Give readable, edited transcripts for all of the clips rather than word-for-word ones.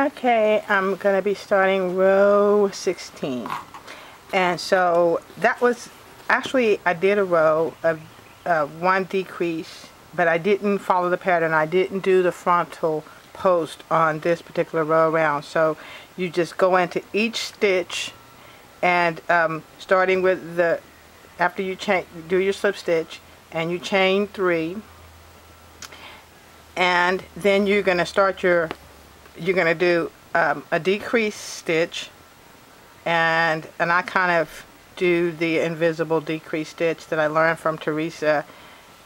Okay, I'm going to be starting row 16. And so that was, actually I did a row of one decrease, but I didn't follow the pattern. I didn't do the frontal post on this particular row around. So you just go into each stitch and starting with the, after you do your slip stitch and you chain 3, and then you're going to start your, you're going to do a decrease stitch, and I kind of do the invisible decrease stitch that I learned from Teresa,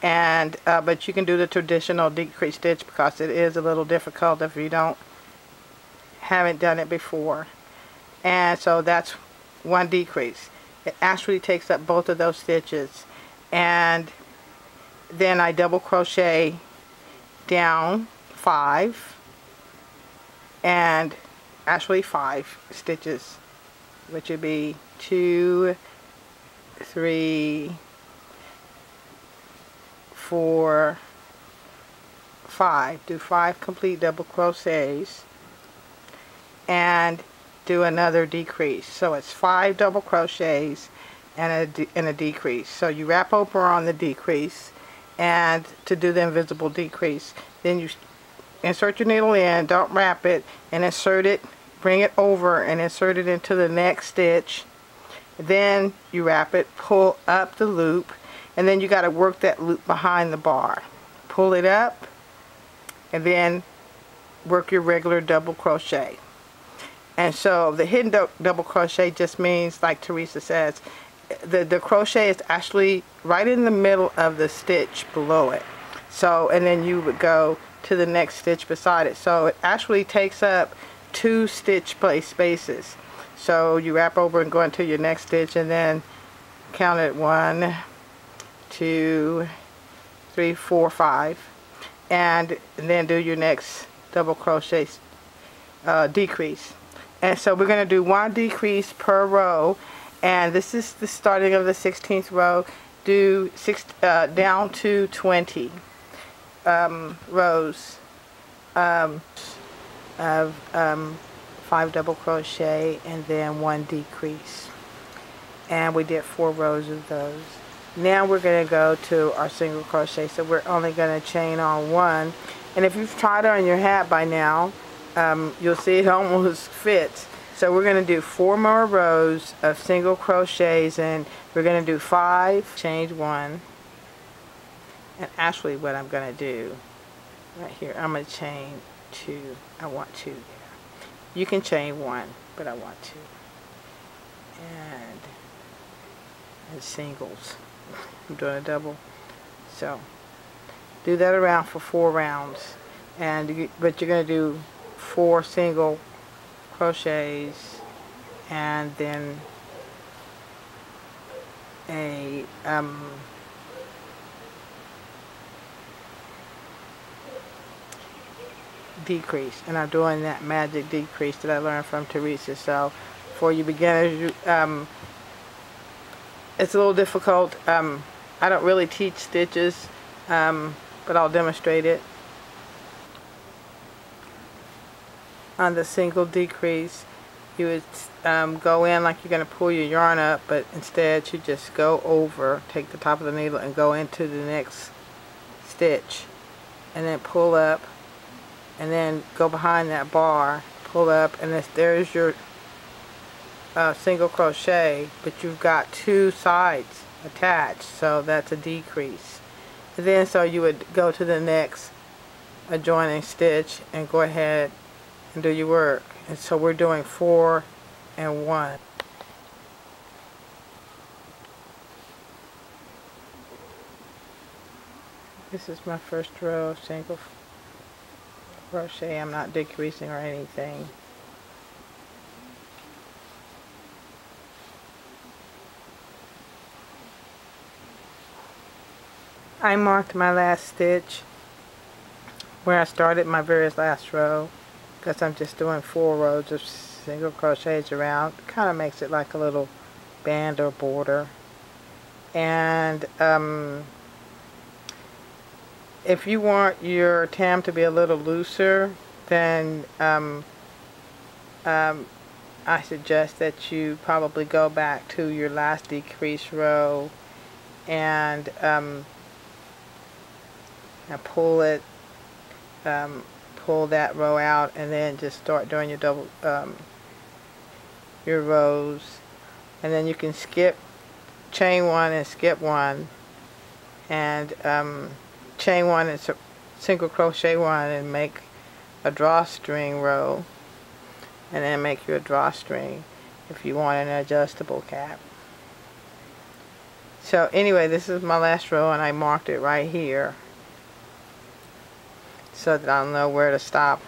and but you can do the traditional decrease stitch because it is a little difficult if you haven't done it before. And so that's one decrease. It actually takes up both of those stitches, and then I double crochet down 5, and actually 5 stitches, which would be 2, 3, 4, 5. Do 5 complete double crochets and do another decrease. So it's 5 double crochets and a decrease. So you wrap over on the decrease, and to do the invisible decrease, then you insert your needle in, don't wrap it, and insert it, bring it over and insert it into the next stitch. Then you wrap it, pull up the loop, and then you got to work that loop behind the bar. Pull it up, and then work your regular double crochet. And so the hidden double crochet just means, like Teresa says, the crochet is actually right in the middle of the stitch below it. So, and then you would go to the next stitch beside it. So it actually takes up 2 stitch place spaces. So you wrap over and go into your next stitch, and then count it 1, 2, 3, 4, 5, and then do your next double crochet decrease. And so we're going to do 1 decrease per row, and this is the starting of the 16th row. Do down to 20 rows of 5 double crochet and then 1 decrease, and we did 4 rows of those. Now we're going to go to our single crochet, so we're only going to chain on 1, and if you've tried it on your hat by now, you'll see it almost fits. So we're going to do 4 more rows of single crochets, and we're going to do 5, chain 1, and actually what I'm going to do right here, I'm going to chain 2. I want 2 there. You can chain 1, but I want 2. And singles. I'm doing a double. So do that around for 4 rounds, but you're going to do 4 single crochets and then a decrease, and I'm doing that magic decrease that I learned from Teresa. So for you beginners, it's a little difficult. I don't really teach stitches, but I'll demonstrate it. On the single decrease, you would go in like you're going to pull your yarn up, but instead you just go over, take the top of the needle and go into the next stitch, and then pull up, and then go behind that bar, pull up, and there's your single crochet, but you've got 2 sides attached, so that's a decrease. And then so you would go to the next adjoining stitch and go ahead and do your work. And so we're doing 4 and 1. This is my first row of single crochet. I'm not decreasing or anything. I marked my last stitch where I started my very last row, because I'm just doing 4 rows of single crochets around. Kind of makes it like a little band or border. And if you want your tam to be a little looser, then I suggest that you probably go back to your last decrease row and pull it, pull that row out, and then just start doing your double your rows, and then you can skip, chain one and skip one, and chain one and single crochet one and make a drawstring row, and then make your drawstring if you want an adjustable cap. So anyway, this is my last row, and I marked it right here so that I'll know where to stop